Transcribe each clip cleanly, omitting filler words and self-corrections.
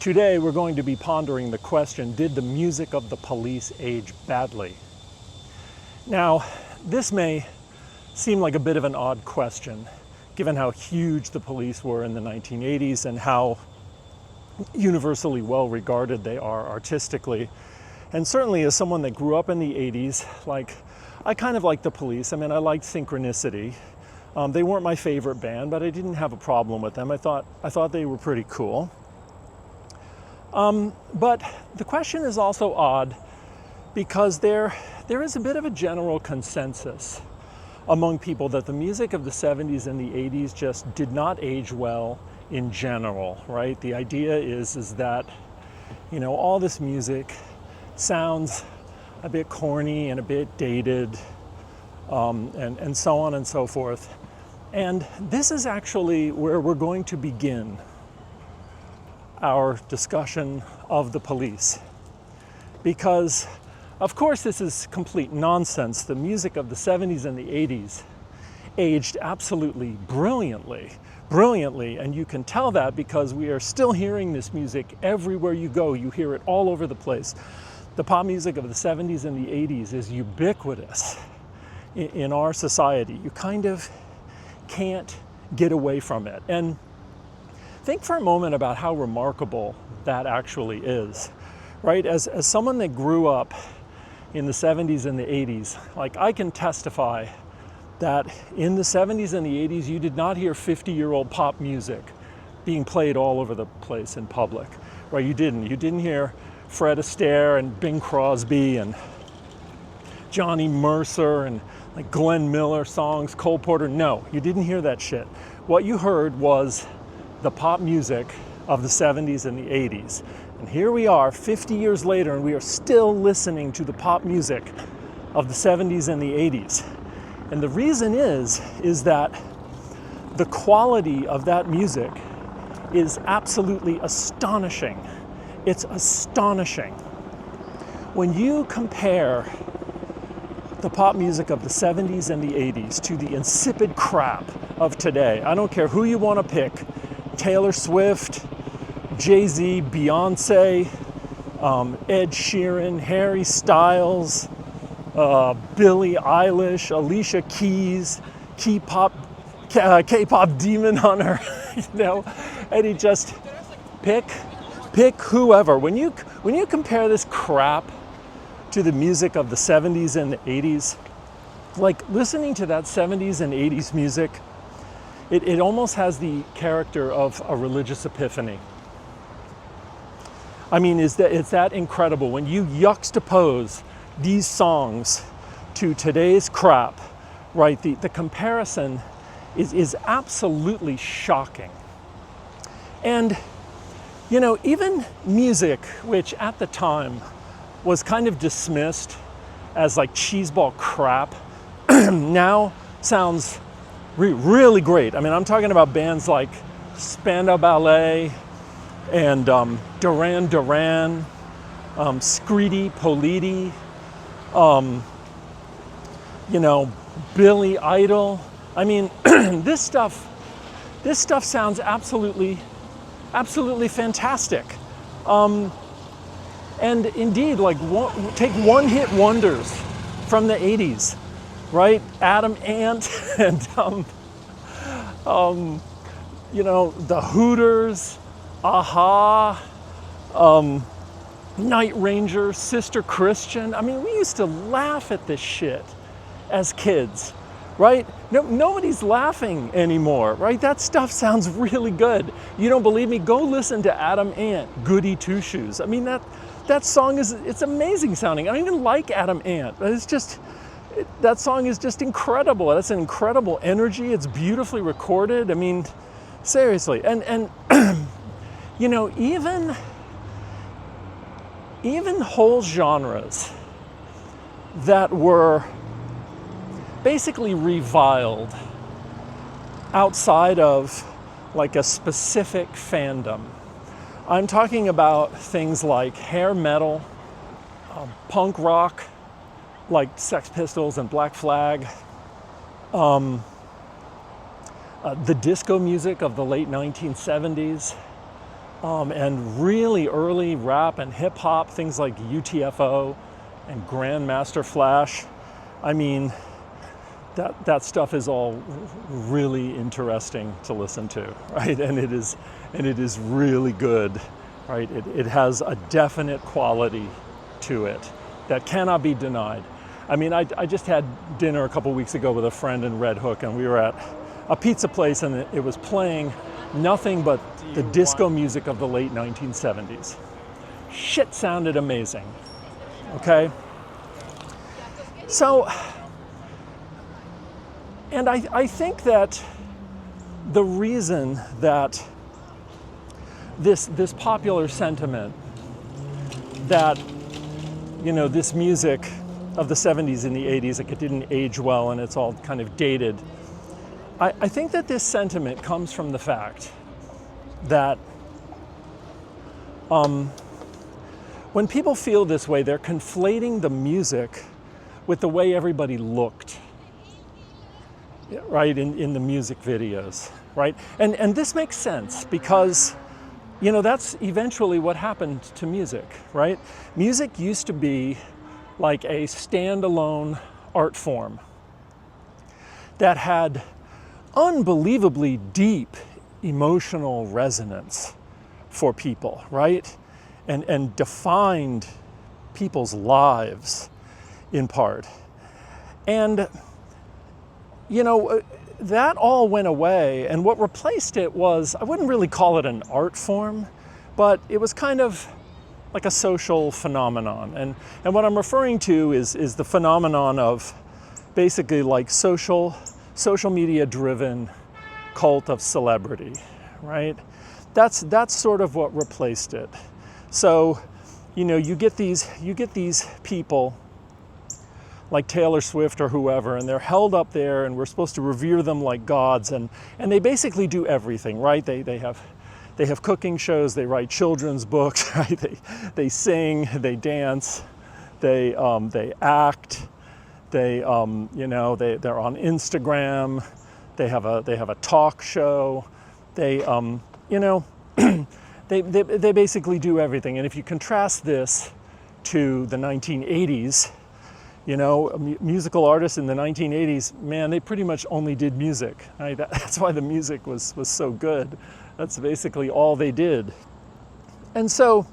Today we're going to be pondering the question, did the music of the Police age badly? Now, this may seem like a bit of an odd question, given how huge the Police were in the 1980s and how universally well regarded they are artistically. And certainly as someone that grew up in the 80s, I kind of liked the Police. I mean, I liked Synchronicity. They weren't my favorite band, but I didn't have a problem with them. I thought they were pretty cool. But the question is also odd because there is a bit of a general consensus among people that the music of the 70s and the 80s just did not age well in general, right? The idea is that, all this music sounds a bit corny and a bit dated, and so on and so forth. And this is actually where we're going to begin our discussion of the Police. Because, of course, this is complete nonsense. The music of the 70s and the 80s aged absolutely brilliantly, and you can tell that because we are still hearing this music everywhere you go. You hear it all over the place. The pop music of the 70s and the 80s is ubiquitous in our society. You kind of can't get away from it. And think for a moment about how remarkable that actually is, right? As someone that grew up in the 70s and the 80s, I can testify that in the 70s and the 80s, you did not hear 50-year-old pop music being played all over the place in public, right? You didn't hear Fred Astaire and Bing Crosby and Johnny Mercer and Glenn Miller songs, Cole Porter. No, you didn't hear that shit. What you heard was the pop music of the 70s and the 80s. And here we are 50 years later and we are still listening to the pop music of the 70s and the 80s. And the reason is that the quality of that music is absolutely astonishing. It's astonishing. When you compare the pop music of the 70s and the 80s to the insipid crap of today, I don't care who you want to pick, Taylor Swift, Jay-Z, Beyonce, Ed Sheeran, Harry Styles, Billie Eilish, Alicia Keys, K-pop Demon Hunter, and he just pick whoever. When you compare this crap to the music of the 70s and the 80s, listening to that 70s and 80s music, it almost has the character of a religious epiphany. I mean, it's that incredible when you juxtapose these songs to today's crap, right? The comparison is absolutely shocking. And, even music, which at the time was kind of dismissed as cheeseball crap, now sounds really great. I mean, I'm talking about bands like Spandau Ballet and Duran Duran, Scritti Politti, Billy Idol. I mean, this stuff sounds absolutely fantastic. And indeed, take one-hit wonders from the 80s, right? Adam Ant and the Hooters, Aha, Night Ranger, Sister Christian. I mean, we used to laugh at this shit as kids, right? Nobody's laughing anymore, right? That stuff sounds really good. You don't believe me? Go listen to Adam Ant, Goody Two Shoes. I mean, that song it's amazing sounding. I don't even like Adam Ant, but that song is just incredible. That's an incredible energy. It's beautifully recorded. I mean, seriously. And even whole genres that were basically reviled outside of a specific fandom. I'm talking about things like hair metal, punk rock, like Sex Pistols and Black Flag, the disco music of the late 1970s, and really early rap and hip hop, things like UTFO and Grandmaster Flash. I mean, that stuff is all really interesting to listen to, right? And it is really good, right? It has a definite quality to it that cannot be denied. I mean, I just had dinner a couple weeks ago with a friend in Red Hook, and we were at a pizza place, and it was playing nothing but the disco music of the late 1970s. Shit sounded amazing, okay? So, and I think that the reason that this popular sentiment that, you know, this music of the 70s and the 80s, like it didn't age well and it's all kind of dated, I think that this sentiment comes from the fact that when people feel this way, they're conflating the music with the way everybody looked, right, in the music videos, right? And this makes sense because, you know, that's eventually what happened to music, right? Music used to be like a standalone art form that had unbelievably deep emotional resonance for people, right? And defined people's lives in part. And, you know, that all went away, and what replaced it was, I wouldn't really call it an art form, but it was kind of like a social phenomenon. And what I'm referring to is the phenomenon of basically like social media driven cult of celebrity, right? That's sort of what replaced it. So, you know, you get these people like Taylor Swift or whoever, and they're held up there and we're supposed to revere them like gods, and they basically do everything, right? They have cooking shows, they write children's books, right? They sing, they dance, they act, they're on Instagram, they have a talk show, they they basically do everything. And if you contrast this to the 1980s, you know, musical artists in the 1980s, man, they pretty much only did music, right? That's why the music was so good. That's basically all they did. And so,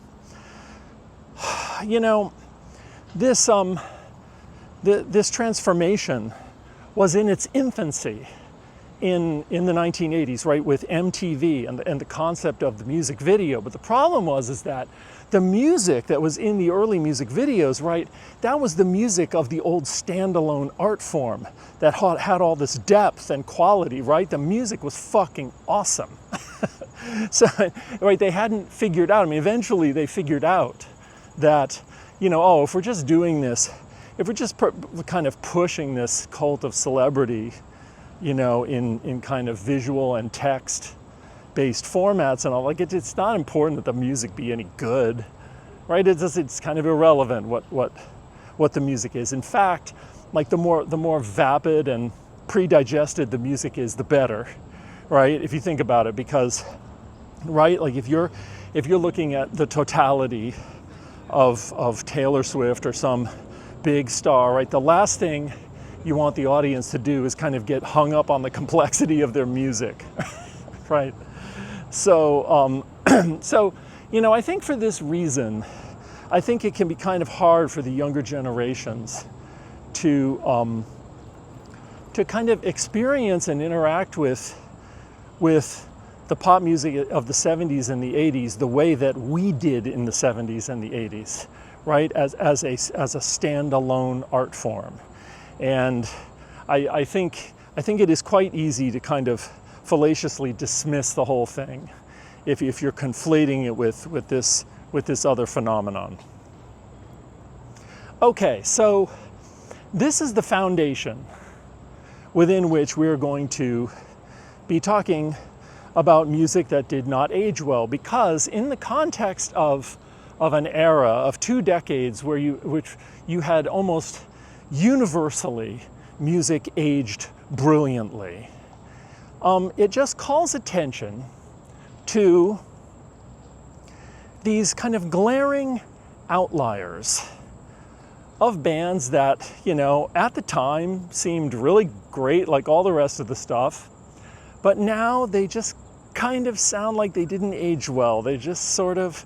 you know, this transformation was in its infancy in the 1980s, right, with MTV and the concept of the music video. But the problem is that the music that was in the early music videos, right, that was the music of the old standalone art form that had all this depth and quality, right? The music was fucking awesome. So, right, they hadn't figured out, I mean, eventually they figured out that, you know, oh, if we're just doing this, if we're just kind of pushing this cult of celebrity, you know, in kind of visual and text-based formats and all, like it's not important that the music be any good, right? It's kind of irrelevant what the music is. In fact, like the more vapid and pre-digested the music is, the better, right? If you think about it, because, right, like if you're looking at the totality of Taylor Swift or some big star, right, the last thing you want the audience to do is kind of get hung up on the complexity of their music, right? So, so, you know, I think for this reason, I think it can be kind of hard for the younger generations to kind of experience and interact with the pop music of the 70s and the 80s the way that we did in the 70s and the 80s, right? As a standalone art form. And I think it is quite easy to kind of fallaciously dismiss the whole thing if you're conflating it with this other phenomenon. Okay, so this is the foundation within which we're going to be talking about music that did not age well, because in the context of an era of 2 decades which you had almost universally music aged brilliantly, it just calls attention to these kind of glaring outliers of bands that, at the time seemed really great, like all the rest of the stuff, but now they just kind of sound like they didn't age well. They're just sort of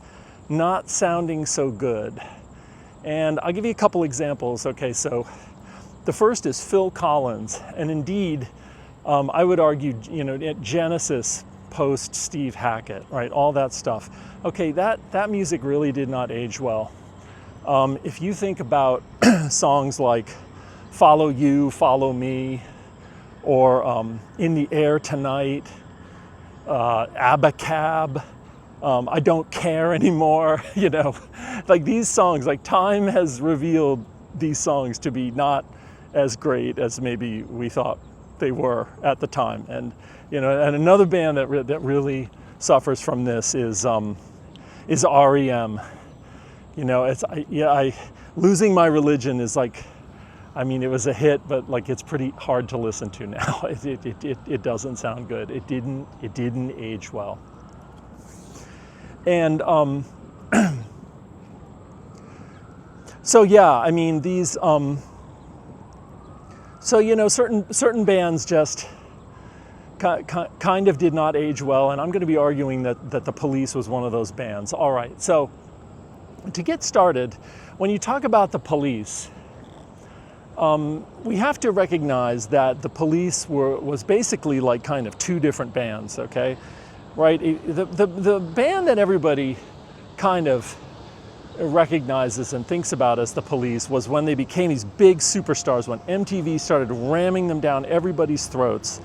not sounding so good. And I'll give you a couple examples. Okay, so the first is Phil Collins, and indeed, I would argue, Genesis post Steve Hackett, right? All that stuff. Okay, that music really did not age well. If you think about songs like Follow You, Follow Me, or In the Air Tonight, Abacab, I Don't Care Anymore, like these songs, like time has revealed these songs to be not as great as maybe we thought they were at the time. And another band that really suffers from this is REM. Losing My Religion is like, it was a hit, but like it's pretty hard to listen to now. It doesn't sound good. It didn't age well. And so yeah, these certain bands just kind of did not age well, and I'm going to be arguing that the Police was one of those bands. All right, so to get started, when you talk about the Police, we have to recognize that the Police was basically like kind of two different bands, okay? Right? The band that everybody kind of recognizes and thinks about as the Police was when they became these big superstars, when MTV started ramming them down everybody's throats.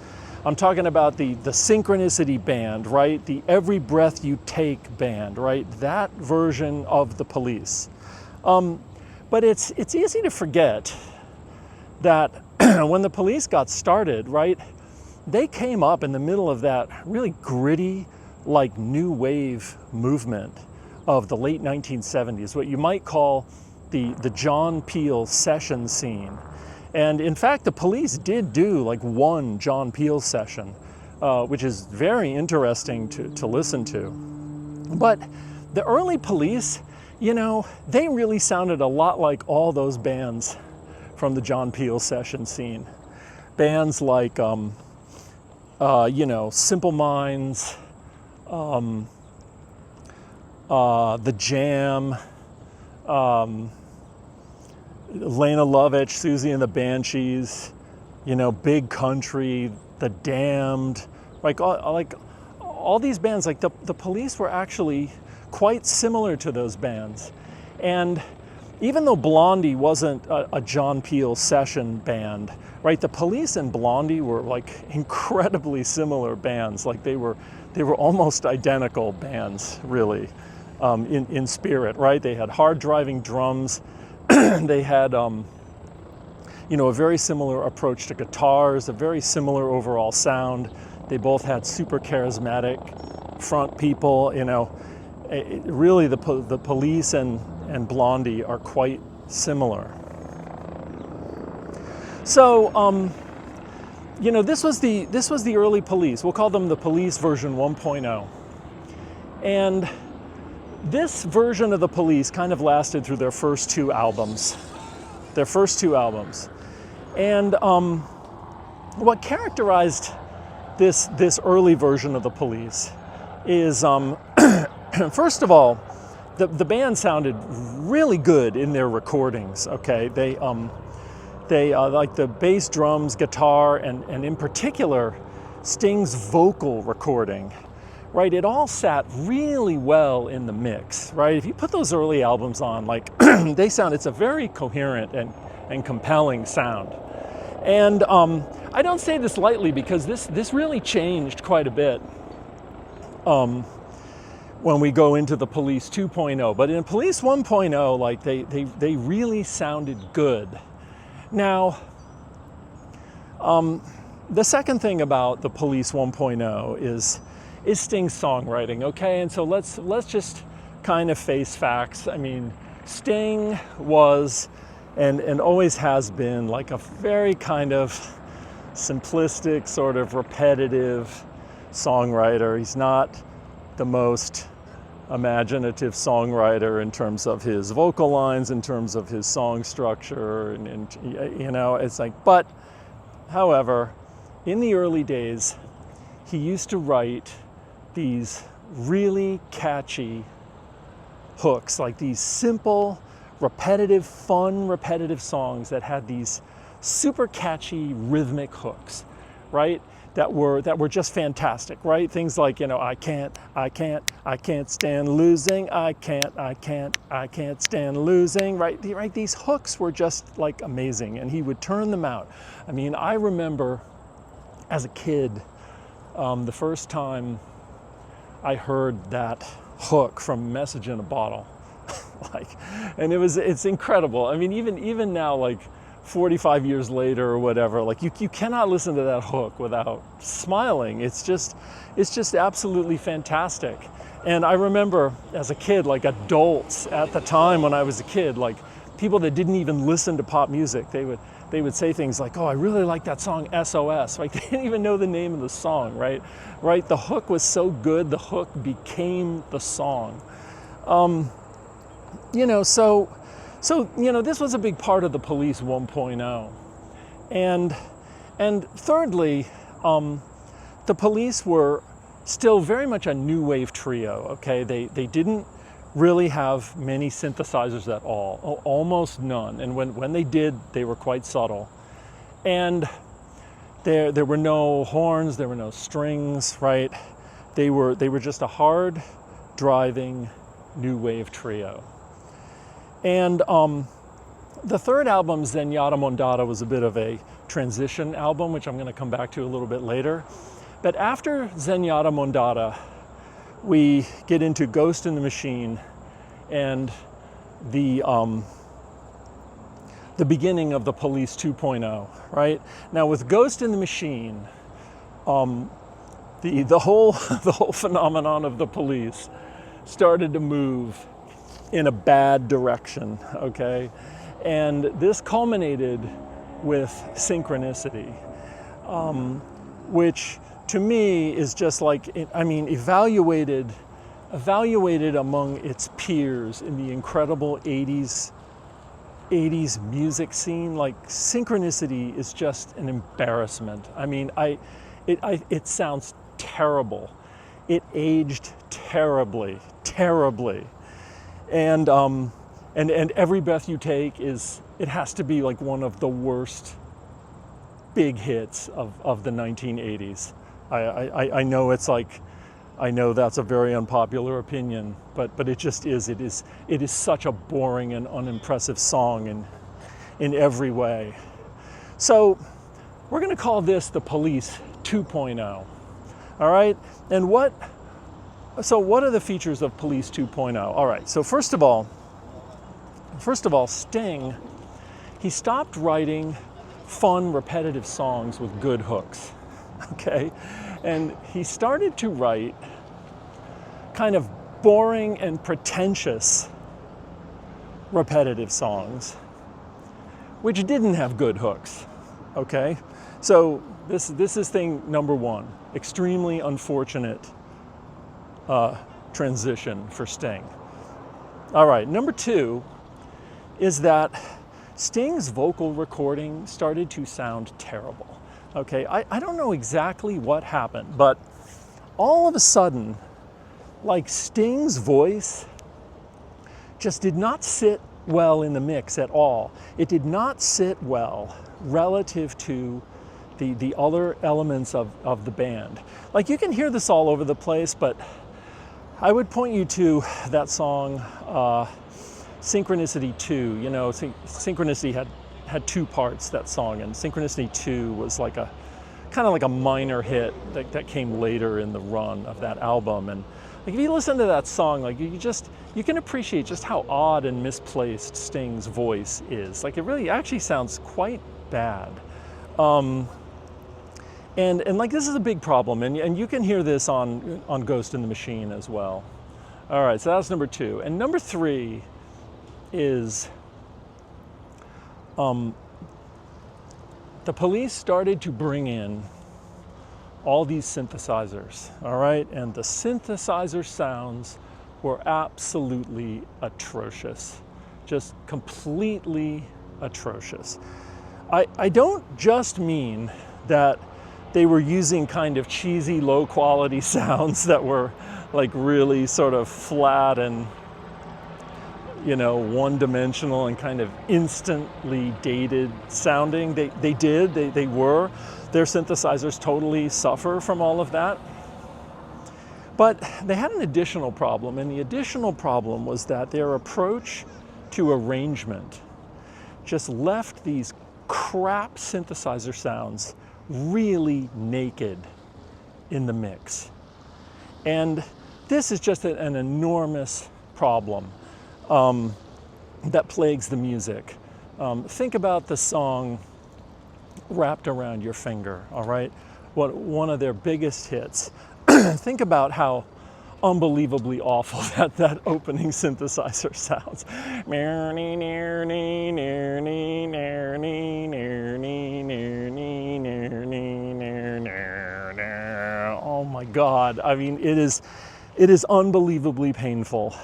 I'm talking about the Synchronicity band, right? The Every Breath You Take band, right? That version of the Police. But it's easy to forget that when the Police got started, right, they came up in the middle of that really gritty, like new wave movement of the late 1970s, what you might call the John Peel session scene. And in fact, the Police did do like one John Peel session, which is very interesting to listen to. But the early Police, they really sounded a lot like all those bands from the John Peel session scene. Bands like, Simple Minds, The Jam, Lena Lovitch, Susie and the Banshees, Big Country, The Damned, like all these bands, like the Police were actually quite similar to those bands. And even though Blondie wasn't a John Peel session band, right, the Police and Blondie were like incredibly similar bands. Like they were almost identical bands, really, in spirit, right? They had hard driving drums. They had, a very similar approach to guitars, a very similar overall sound. They both had super charismatic front people. Really, the Police and Blondie are quite similar. So, this was the early Police. We'll call them the Police version 1.0, and this version of the Police kind of lasted through their first two albums. And what characterized this early version of the Police is, first of all, the band sounded really good in their recordings. Okay, they like the bass, drums, guitar, and in particular, Sting's vocal recording. Right, it all sat really well in the mix, right? If you put those early albums on, like it's a very coherent and compelling sound. And I don't say this lightly because this really changed quite a bit when we go into the Police 2.0. But in Police 1.0, like they really sounded good. Now, the second thing about the Police 1.0 is Sting's songwriting, okay? And so let's just kind of face facts. Sting was and always has been like a very kind of simplistic, sort of repetitive songwriter. He's not the most imaginative songwriter in terms of his vocal lines, in terms of his song structure, and you know, it's like, but however, in the early days, he used to write these really catchy hooks, like these simple, repetitive, fun, repetitive songs that had these super catchy rhythmic hooks, right? That were just fantastic, right? Things like, you know, I can't stand losing, I can't stand losing, right? Right? These hooks were just like amazing, and he would turn them out. I mean, I remember as a kid, the first time I heard that hook from Message in a Bottle, like, and it's incredible. I mean, even now, like 45 years later or whatever, like you cannot listen to that hook without smiling. It's just absolutely fantastic. And I remember as a kid, like adults at the time when I was a kid, like people that didn't even listen to pop music, they would say things like, "Oh, I really like that song SOS." Like they didn't even know the name of the song, right? Right? The hook was so good, the hook became the song. You know, so you know, this was a big part of the Police 1.0. And thirdly, the Police were still very much a new wave trio, okay? They didn't really have many synthesizers at all, almost none. And when they did, they were quite subtle. And there were no horns, there were no strings, right? They were just a hard driving new wave trio. And the third album, Zenyatta Mondatta, was a bit of a transition album, which I'm going to come back to a little bit later. But after Zenyatta Mondatta, we get into Ghost in the Machine and the beginning of the Police 2.0, right? Now with Ghost in the Machine, the whole phenomenon of the Police started to move in a bad direction, okay? And this culminated with Synchronicity, which to me is just like, I mean, evaluated among its peers in the incredible 80s music scene, like Synchronicity is just an embarrassment. I mean, it sounds terrible. It aged terribly. And Every Breath You Take it has to be like one of the worst big hits of the 1980s. I know it's like, I know that's a very unpopular opinion, but it just is. It is such a boring and unimpressive song in every way. So we're going to call this the Police 2.0. All right? And what are the features of Police 2.0? All right. So first of all, Sting, he stopped writing fun, repetitive songs with good hooks. Okay? And he started to write kind of boring and pretentious repetitive songs, which didn't have good hooks. Okay? So this is thing number one. Extremely unfortunate transition for Sting. All right, number two is that Sting's vocal recording started to sound terrible. Okay, I don't know exactly what happened, but all of a sudden, like Sting's voice just did not sit well in the mix at all. It did not sit well relative to the other elements of the band. Like you can hear this all over the place, but I would point you to that song, Synchronicity 2. You know, Synchronicity had two parts, that song, and Synchronicity 2 was like a kind of like a minor hit that came later in the run of that album. And like if you listen to that song, like you can appreciate just how odd and misplaced Sting's voice is. Like it really actually sounds quite bad. And like this is a big problem, and you can hear this on Ghost in the Machine as well. All right, so that's number two. And number three is the Police started to bring in all these synthesizers, all right? And the synthesizer sounds were absolutely atrocious, just completely atrocious. I don't just mean that they were using kind of cheesy, low quality sounds that were like really sort of flat and, you know, one-dimensional and kind of instantly dated sounding. They were. Their synthesizers totally suffer from all of that. But they had an additional problem, and the additional problem was that their approach to arrangement just left these crap synthesizer sounds really naked in the mix. And this is just an enormous problem that plagues the music. Think about the song Wrapped Around Your Finger, all right? One of their biggest hits. Think about how unbelievably awful that opening synthesizer sounds. Oh my God. I mean, it is unbelievably painful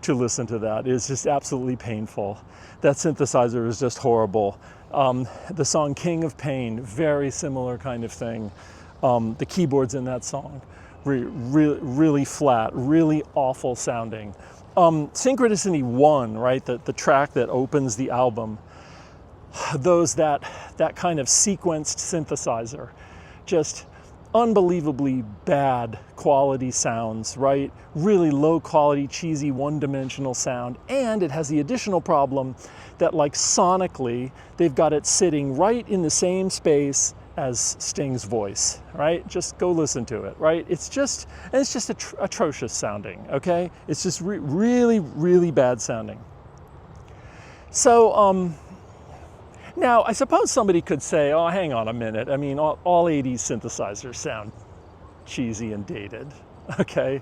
to listen to that. It's just absolutely painful. That synthesizer is just horrible. The song King of Pain, very similar kind of thing. The keyboards in that song, really flat, really awful sounding. Synchronicity 1, right, the track that opens the album, that kind of sequenced synthesizer, just unbelievably bad quality sounds, right? Really low quality, cheesy, one-dimensional sound. And it has the additional problem that, like, sonically, they've got it sitting right in the same space as Sting's voice, right? Just go listen to it, right? It's just atrocious sounding, okay? It's just really bad sounding. So, now, I suppose somebody could say, oh, hang on a minute. I mean, all 80s synthesizers sound cheesy and dated, okay?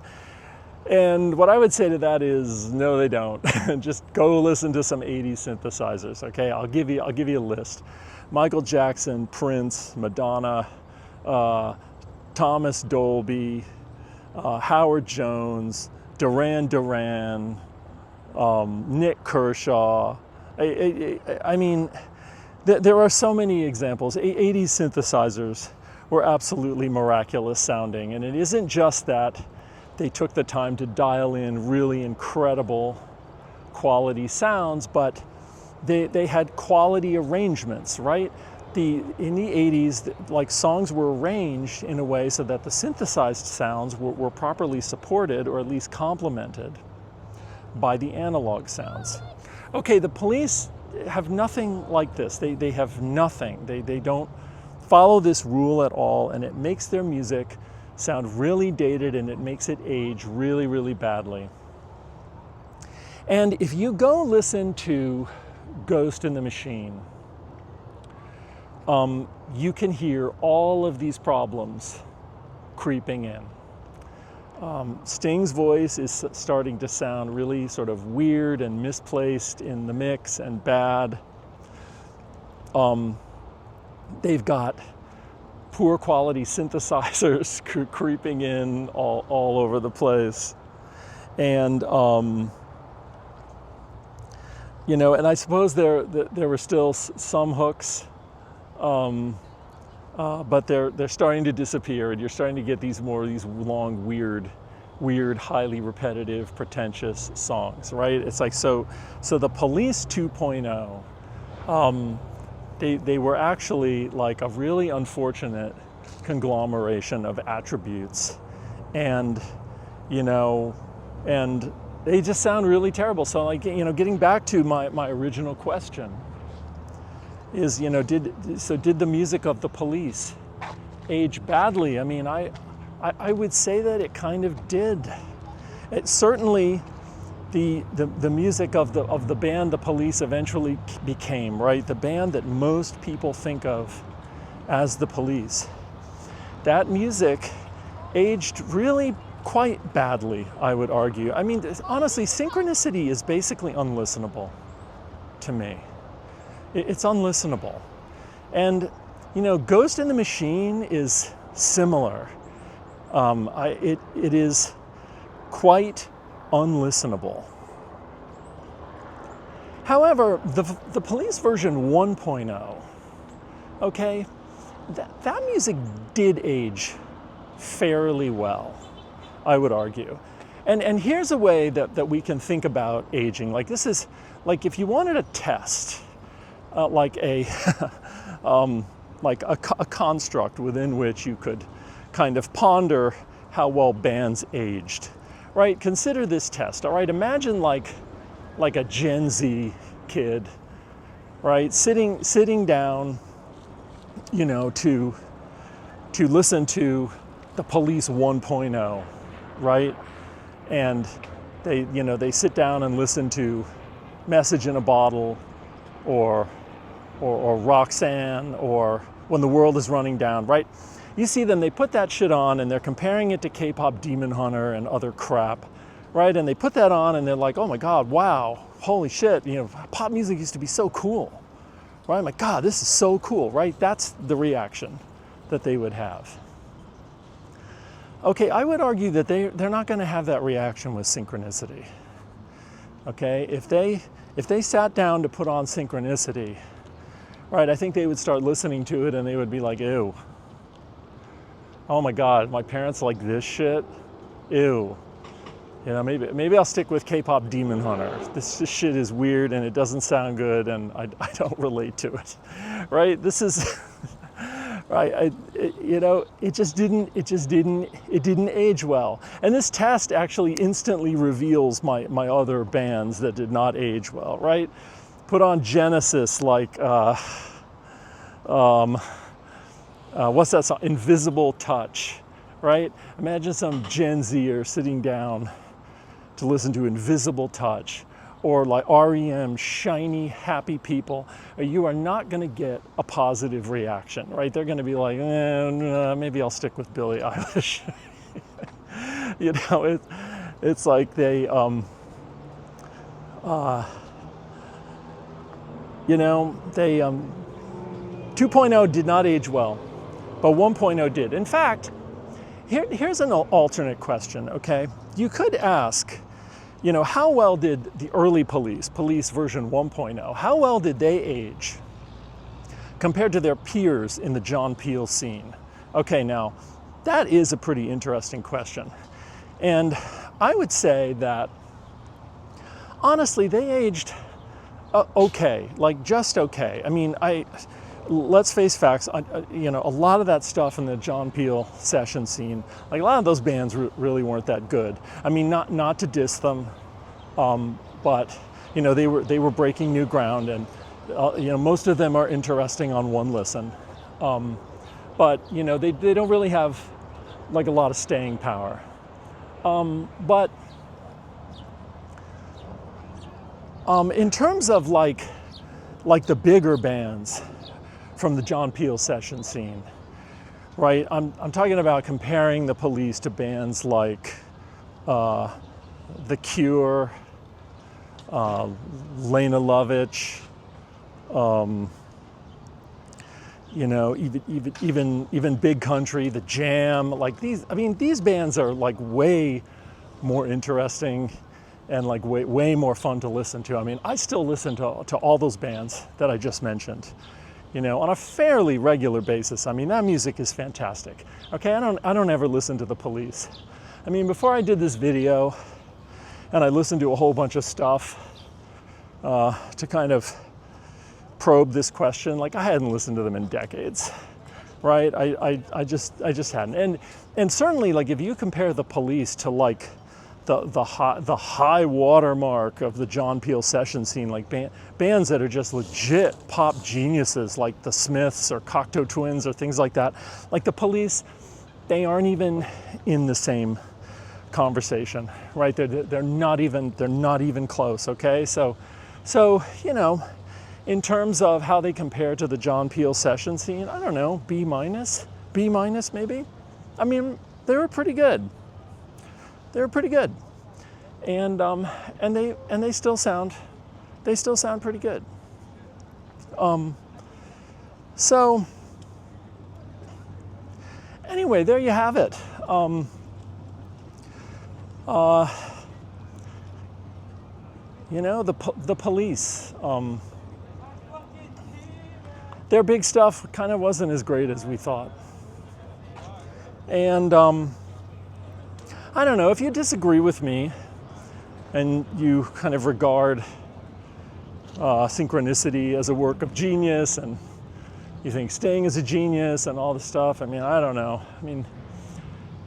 And what I would say to that is, no, they don't. Just go listen to some 80s synthesizers, okay? I'll give you a list. Michael Jackson, Prince, Madonna, Thomas Dolby, Howard Jones, Duran Duran, Nick Kershaw. I mean, there are so many examples. 80s synthesizers were absolutely miraculous sounding. And it isn't just that they took the time to dial in really incredible quality sounds, but they had quality arrangements, right? In the 80s, like, songs were arranged in a way so that the synthesized sounds were properly supported, or at least complemented, by the analog sounds. Okay, the Police have nothing like this. They have nothing. They don't follow this rule at all, and it makes their music sound really dated, and it makes it age really badly. And if you go listen to Ghost in the Machine, you can hear all of these problems creeping in. Sting's voice is starting to sound really sort of weird and misplaced in the mix and bad. They've got poor quality synthesizers creeping in all over the place. And you know, and I suppose there were still some hooks, but they're starting to disappear, and you're starting to get these long, weird, highly repetitive, pretentious songs, right? It's like, so the Police 2.0, they were actually like a really unfortunate conglomeration of attributes, and, you know, and they just sound really terrible. So, like, you know, getting back to my original question is, you know, did the music of the Police age badly? I mean, I would say that it kind of did. It certainly, the music of the band the Police eventually became, right? The band that most people think of as the Police. That music aged really quite badly, I would argue. I mean, honestly, Synchronicity is basically unlistenable to me. It's unlistenable. And, you know, Ghost in the Machine is similar. It is quite unlistenable. However, the Police version 1.0, okay, that music did age fairly well, I would argue. And here's a way that we can think about aging. Like, this is, like, if you wanted a test, like a a construct within which you could kind of ponder how well bands aged, right? Consider this test, all right? Imagine like a Gen Z kid, right? Sitting down, you know, to listen to the Police 1.0, right? And they sit down and listen to Message in a Bottle or Roxanne or When the World is Running Down, right? You see them, they put that shit on and they're comparing it to K-pop Demon Hunter and other crap, right? And they put that on and they're like, oh my God, wow, holy shit, you know, pop music used to be so cool, right? My God, this is so cool, right? That's the reaction that they would have. Okay, I would argue that they're not going to have that reaction with Synchronicity. Okay, if they sat down to put on Synchronicity, right, I think they would start listening to it and they would be like, ew. Oh my God, my parents like this shit? Ew. You know, maybe I'll stick with K-pop Demon Hunter. This shit is weird and it doesn't sound good and I don't relate to it, right? This is, right? It didn't age well. And this test actually instantly reveals my other bands that did not age well, right? Put on Genesis, like what's that song? Invisible Touch, right? Imagine some Gen Zer sitting down to listen to Invisible Touch, or like REM, Shiny Happy People. You are not going to get a positive reaction, right? They're going to be like, maybe I'll stick with Billie Eilish. You know, it's like they, 2.0 did not age well, but 1.0 did. In fact, here's an alternate question, okay? You could ask, you know, how well did the early Police version 1.0, how well did they age compared to their peers in the John Peel scene? Okay, now, that is a pretty interesting question. And I would say that, honestly, they aged okay, like just okay. I mean, let's face facts, you know, a lot of that stuff in the John Peel session scene, like a lot of those bands really weren't that good. I mean, not to diss them, but, you know, they were breaking new ground and, you know, most of them are interesting on one listen. But, you know, they don't really have like a lot of staying power. But in terms of like the bigger bands from the John Peel session scene, right? I'm talking about comparing the Police to bands like The Cure, Lena Lovitch, you know, even Big Country, The Jam, like these. I mean, these bands are like way more interesting and like way more fun to listen to. I mean, I still listen to all those bands that I just mentioned, you know, on a fairly regular basis. I mean, that music is fantastic. Okay, I don't ever listen to the Police. I mean, before I did this video, and I listened to a whole bunch of stuff to kind of probe this question, like I hadn't listened to them in decades, right? I just hadn't. And certainly, like, if you compare the Police to like the high watermark of the John Peel session scene, like bands that are just legit pop geniuses, like the Smiths or Cocteau Twins or things like that, like the Police, they aren't even in the same conversation, right? They're not even close. Okay, so you know, in terms of how they compare to the John Peel session scene, I don't know, B minus maybe. I mean, they were pretty good. And they still sound pretty good. So anyway, there you have it. You know, the Police. Their big stuff kind of wasn't as great as we thought. And I don't know, if you disagree with me and you kind of regard Synchronicity as a work of genius, and you think Sting is a genius and all this stuff, I mean, I don't know. I mean,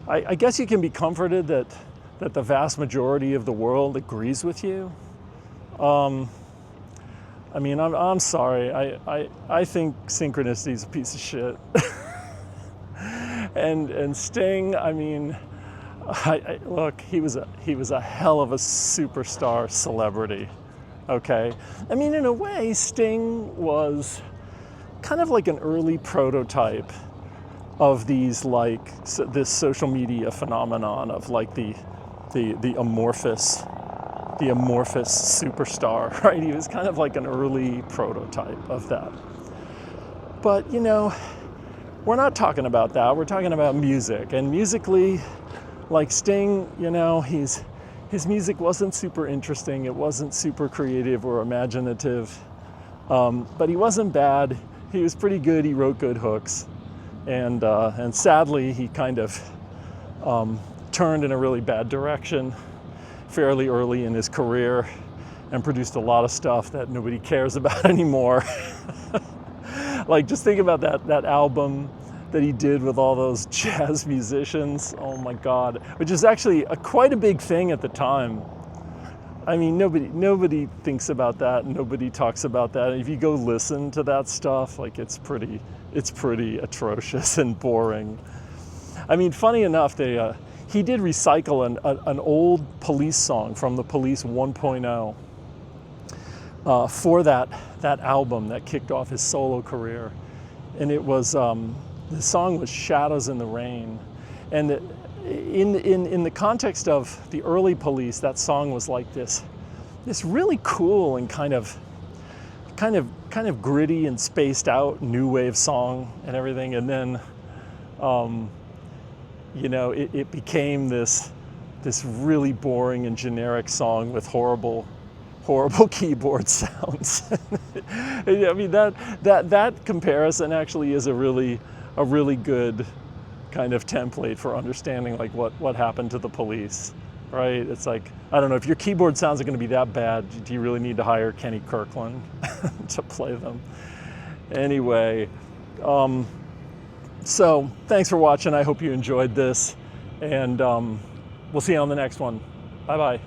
I guess you can be comforted that the vast majority of the world agrees with you. I mean, I'm sorry. I think Synchronicity is a piece of shit. and Sting, I mean, look, he was a hell of a superstar celebrity. Okay, I mean, in a way, Sting was kind of like an early prototype of these, like, this social media phenomenon of like the amorphous superstar, right? He was kind of like an early prototype of that. But, you know, we're not talking about that. We're talking about music. And musically, like Sting, you know, his music wasn't super interesting. It wasn't super creative or imaginative. But he wasn't bad. He was pretty good. He wrote good hooks. And sadly, he kind of turned in a really bad direction fairly early in his career and produced a lot of stuff that nobody cares about anymore. Like, just think about that album that he did with all those jazz musicians. Oh my God, which is actually quite a big thing at the time. I mean, nobody thinks about that. Nobody talks about that. If you go listen to that stuff, like, it's pretty atrocious and boring. I mean, funny enough, he did recycle an old Police song from the Police 1.0 for that album that kicked off his solo career. And it was, the song was Shadows in the Rain. And in the context of the early Police, that song was like this really cool and kind of gritty and spaced out new wave song and everything. And then, you know, it became this really boring and generic song with horrible keyboard sounds. I mean, that comparison actually is a really good kind of template for understanding, like, what happened to the Police, right? It's like, I don't know, if your keyboard sounds are going to be that bad, do you really need to hire Kenny Kirkland to play them? Anyway, so thanks for watching. I hope you enjoyed this, and we'll see you on the next one. Bye-bye.